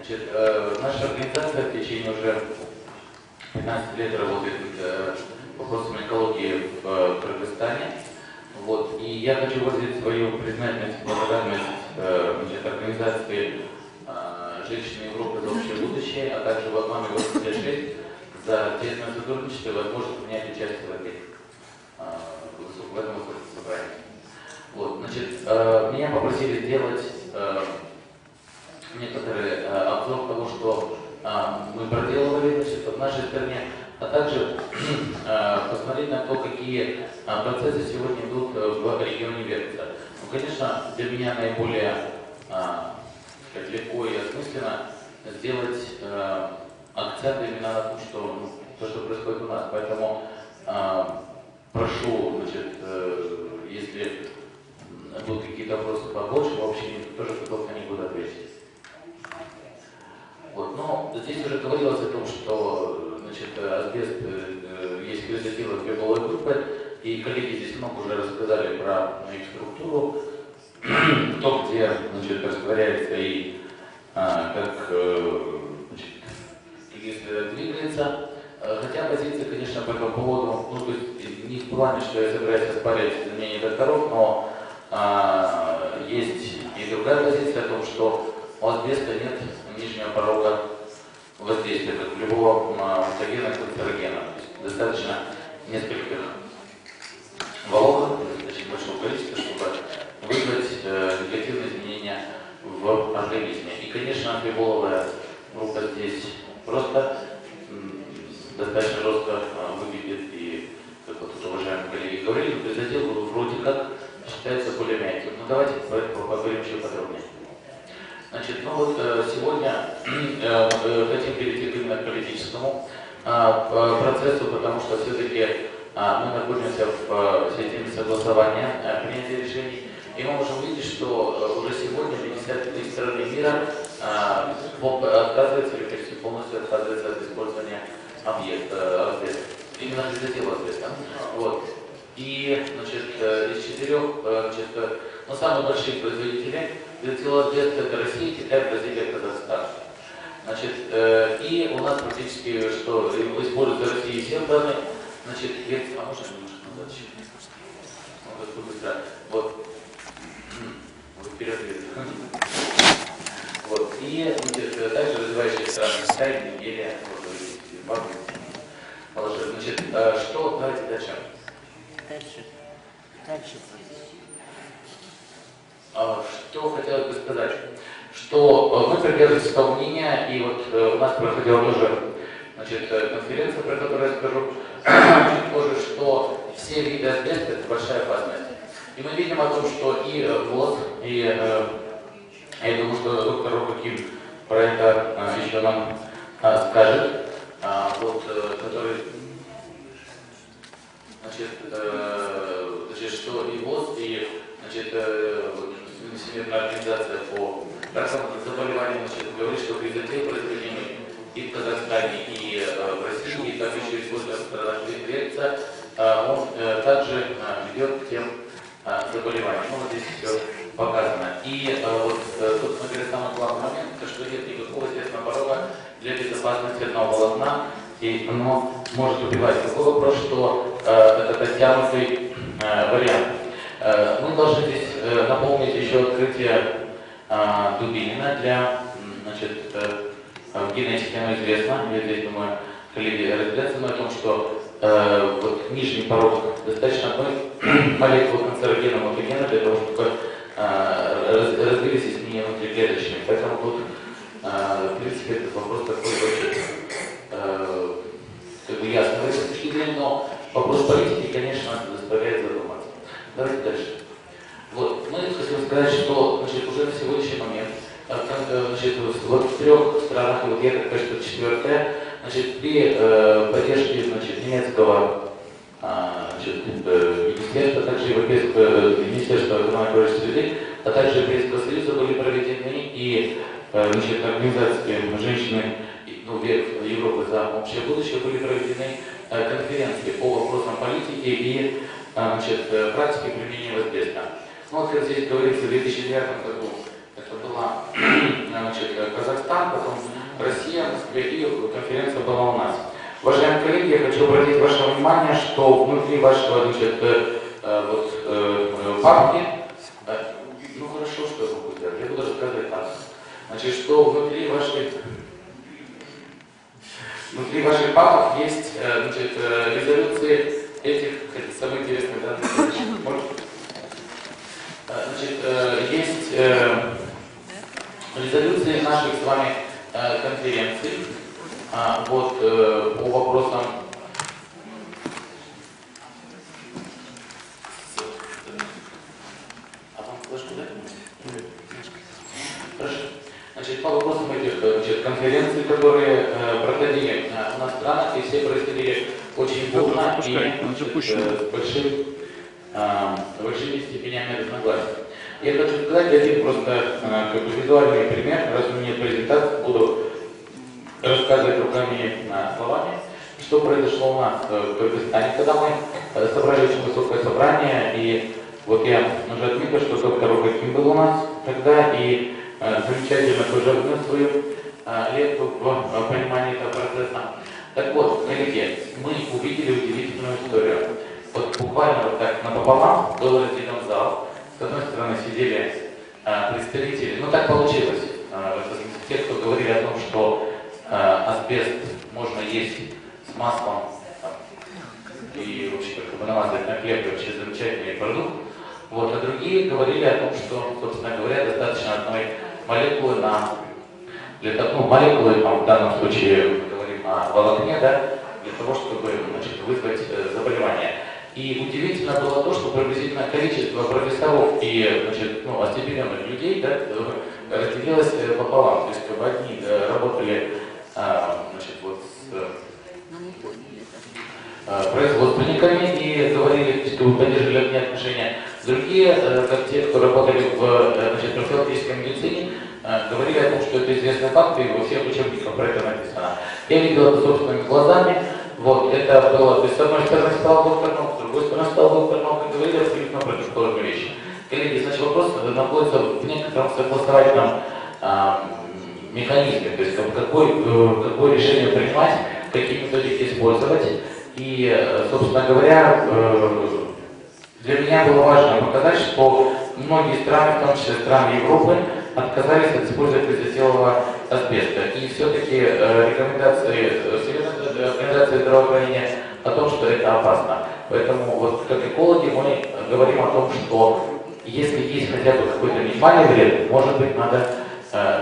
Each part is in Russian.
Значит, наша организация в течение уже 15 лет работает вопросами экологии в Кыргызстане. Вот. И я хочу выразить свою признательность и благодарность организации «Женщины Европы за общее будущее», а также «Маме 86» за тесное сотрудничество и возможность принять участие в этом собрании. Вот. Значит, меня попросили сделать некоторый обзор того, что мы проделывали в нашей стране, а также посмотреть на то, какие процессы сегодня идут в регионе Верхца. Ну, конечно, для меня наиболее легко и осмысленно сделать акцент именно на том, что, то, что происходит у нас. Поэтому прошу, если будут какие-то вопросы побольше в общении, то тоже готов на них буду ответить. Вот. Но здесь уже говорилось о том, что асбест есть грязотело две половые группы, и коллеги здесь много уже рассказали про их структуру, то, где растворяется и как двигается. Хотя позиция, конечно, по этому поводу, ну, то есть не в плане, что я собираюсь оспаривать мнение докторов, но есть и другая позиция о том, что у асбеста нет нижнего порога воздействия, как у любого мутагена, канцерогена. Достаточно нескольких волокон, достаточно большого количества, чтобы вызвать негативные изменения в организме. И, конечно, фиболовая группа здесь просто достаточно жестко выглядит, и, как вот тут уважаемые коллеги говорили, предотдел вроде как считается более мягким. Но давайте поговорим еще подробнее. Значит, ну вот сегодня хотим перейти именно к политическому процессу, потому что все-таки мы находимся в системе согласования принятия решений, и мы можем видеть, что уже сегодня 53 страны мира отказываются или почти полностью отказываются от использования асбеста, именно грязотела асбеста. Вот. И из четырех, самые большие производители грязотела асбеста — это Россия, Китай, Бразилия, Казахстан. И у нас практически, что используют в России все страны, а можно немножко назад еще? Быстро. Вот. Вперед. Вот. И также развивающие страны Китай, Нигерия, что давайте дальше. Что хотелось бы сказать, что мы придерживаемся того мнения, и вот у нас проходила тоже конференция, про которую я скажу чуть позже, что все виды асбеста — это большая опасность. И мы видим о том, что и ВОЗ, и я думаю, что доктор Рухаким про это еще нам скажет, который, что и ВОЗ, и Всемирная организация по раковым заболеваниям говорит, что грязотел произведений и в Казахстане, и в России, и так еще используется в странах Верхца, он также ведет к тем заболеваниям. Вот здесь все показано. И тут, например, самый главный момент, это что нет никакого естественного порога для безопасности одного волокна, и оно может убивать. Такой вопрос, что это оттянутый вариант. Мы должны здесь наполнить еще открытие Дубинина для, в генетике оно известно, я здесь думаю, коллеги разбираются о том, что вот нижний порог достаточно одной молекулы канцерогена мутагена для того, чтобы развились изменения внутриклеточные. Поэтому тут, в принципе, этот вопрос такой очень ясный с точки зрения, но вопрос политики, конечно, заставляет задуматься. Давайте дальше. Вот. Мы хотим сказать, что уже на сегодняшний момент в 3 странах, и вот я так понимаю, что 4-я, при поддержке немецкого министерства, также Европейского министерства экономики и среды, а также Европейского союза были проведены и организации женщины Европы за общее будущее были проведены конференции по вопросам политики и практики применения асбеста. Ну, вот как здесь говорится, в 2009 году Это была значит, Казахстан, потом Россия, Москва, и конференция была у нас. Уважаемые коллеги, я хочу обратить ваше внимание, что внутри вашего значит, папки, ну хорошо, что я буду делать, я буду рассказывать так. Значит, что внутри ваших папок есть значит, резолюции этих самых интересных данных. Значит, есть резолюции наших с вами конференций вот, по вопросам Хорошо. Значит, по вопросам этих конференций, которые проходили у нас в странах, и все происходили очень бурно и с большими степенями разногласий. Я хочу сказать один просто как бы визуальный пример, раз у меня презентация, буду рассказывать руками словами, что произошло у нас в Кыргызстане, когда мы собрали очень высокое собрание, и вот я уже отметил, что доктор Рогатин был у нас тогда, и замечательно тоже внес свою лепту в понимании этого процесса. Так вот, коллеги, мы увидели удивительную историю. Вот буквально вот так напополам был разделен зал. С одной стороны сидели представители, ну так получилось, те, кто говорили о том, что асбест можно есть с маслом и вообще как бы намазать на хлеб, вообще замечательный продукт. Вот, а другие говорили о том, что, собственно говоря, достаточно одной молекулы молекулы, в данном случае мы говорим о волокне, да, для того, чтобы значит, вызвать заболевание. И удивительно было то, что приблизительно количество профессоров и значит, остепененных людей да, разделилось пополам. То есть как бы одни работали значит, вот, с производственниками и говорили, что поддерживали одни отношения. Другие, как те, кто работали в профилактической медицине, говорили о том, что это известный факт, и во всех учебниках про это написано. Я видел это собственными глазами. Вот, это было, то есть с одной стороны стал доктор наук, с другой стороны стал доктор наук, и говорили абсолютно противоположные вещи. Коллеги, значит, вопрос находится в некотором согласовательном механизме, то есть какое решение принимать, какие методики использовать. И, собственно говоря, для меня было важно показать, что многие страны, в том числе страны Европы, отказались от использования изотилового асбеста. И все-таки рекомендации Организации здравоохранения о том, что это опасно. Поэтому вот как экологи мы говорим о том, что если есть хотя бы какой-то минимальный вред, может быть, надо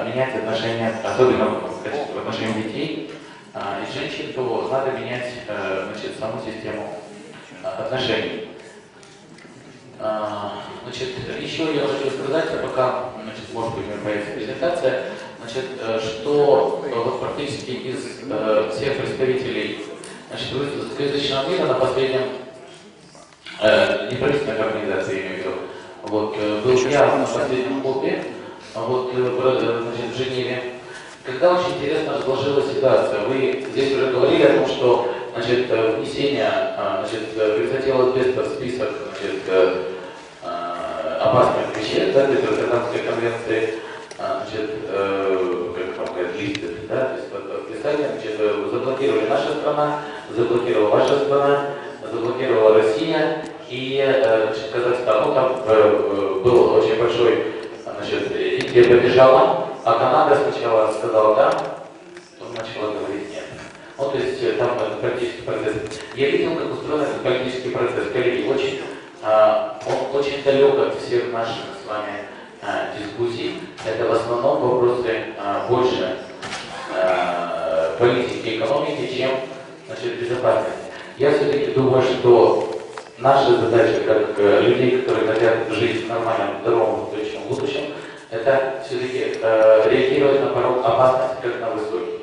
менять отношения, особенно в отношении детей и женщин, то надо менять значит, саму систему отношений. Значит, еще я хочу сказать, пока, значит, может быть, у меня появится презентация, значит, что вот практически из всех представителей русскоязычного мира на последнем неправительственной организации, я имею в виду, вот, был я на последнем клубе, вот, значит, в Женеве, когда очень интересно сложилась ситуация. Вы здесь уже говорили о том, что значит, внесение изотилового асбеста в список значит, опасных веществ, да, то есть Роттердамской конвенции, значит, как там говорят, листы, да, то есть подписали, значит, заблокировали наша страна, заблокировала ваша страна, заблокировала Россия и значит, Казахстан. Ну, там был очень большой, значит, Индия побежала, а Канада сначала сказала да, потом начала говорить нет. Ну, то есть там политический процесс. Я видел, как устроен этот политический процесс. Коллеги, он очень далек от всех наших с вами дискуссий. Это в основном вопросы больше политики и экономики, чем значит, безопасности. Я все-таки думаю, что наша задача, как людей, которые хотят жить в нормальном, здоровом, устойчивом будущем, это все-таки реагировать на порог опасности, как на высокий.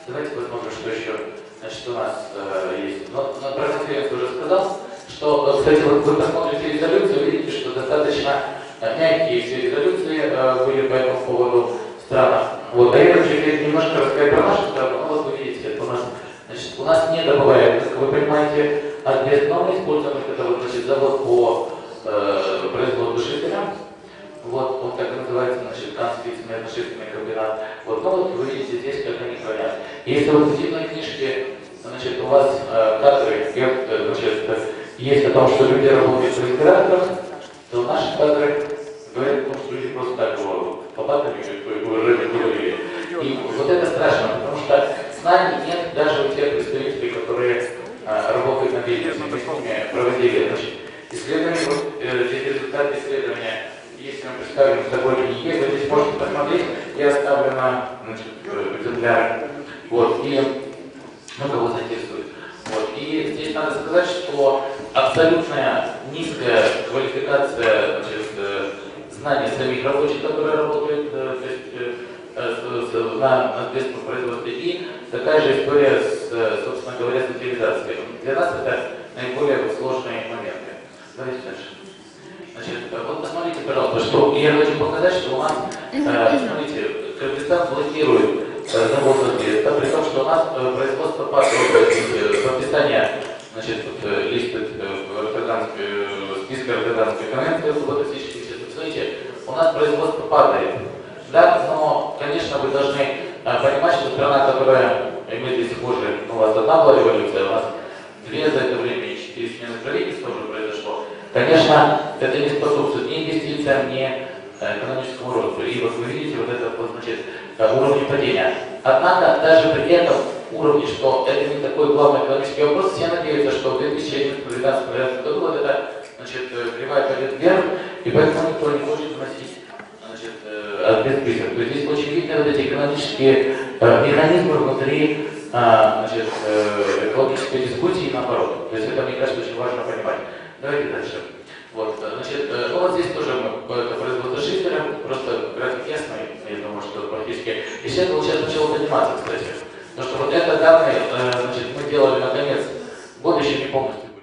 Давайте посмотрим, что еще значит, у нас есть. Про конференцию уже сказал, что, кстати, вот вы посмотрите резолюцию, вы видите, что достаточно мягкие все резолюции были по этому поводу в странах. Вот, а я хочу немножко рассказать про нашу страну. Ну, вот вы видите, это у нас не добываем, как вы понимаете, асбест, но мы используем это вот, значит, завод по производству шифера. Вот, он так и называется, значит, нефтяно-шиферный комбинат. Вот, ну вот вы видите здесь, как они хранят. Если вот в единой книжке, значит, у вас кадры, значит, есть о том, что люди работают в респираторах, то наши кадры говорят о том, что люди просто так его попадали, как вы уже говорили. И вот это страшно, потому что знаний нет даже у тех представителей, которые работают на бизнесе, мы с ними проводили, значит, исследования, вот, здесь результаты исследования, если мы представим с собой книги, вы здесь можете посмотреть, я оставлю на, значит, экземпляр, вот, и, ну, кого заинтересует. Вот, и здесь надо сказать, что абсолютная низкая квалификация, значит, знаний самих рабочих, которые работают, то есть, на ответственном производстве, и такая же история с, собственно говоря, с утилизацией. Для нас это наиболее сложные моменты. Давайте дальше. Значит, вот посмотрите, пожалуйста, что я хочу показать, что у нас, смотрите, Кыргызстан блокирует завод асбеста, при том, что у нас производство подписания, значит, листит в списке Роттердамской конвенции об токсических веществ. Смотрите, у нас производство падает. Да, но, конечно, вы должны понимать, что страна, которая имеет до сих пор, у вас одна была революция, у нас две за это время и 4 смены правительства уже произошло. Конечно, это не способствует ни инвестициям, ни экономическому росту. И вот вы видите вот это, вот, значит, уровень падения. Однако, даже при этом уровне, что это не такой главный экономический вопрос, все надеются, что в 2012 году вот эта, значит, кривая пойдет вверх, и поэтому никто не хочет вносить, значит, список. То есть здесь очень видны вот эти экономические механизмы внутри, значит, экологической дискуссии и наоборот. То есть это, мне кажется, очень важно понимать. Давайте дальше. Вот, значит, ну вот здесь тоже мы это производство шифера, просто график ясный, я думаю, что практически. И сейчас вот сейчас начало подниматься, кстати. Потому что вот это данные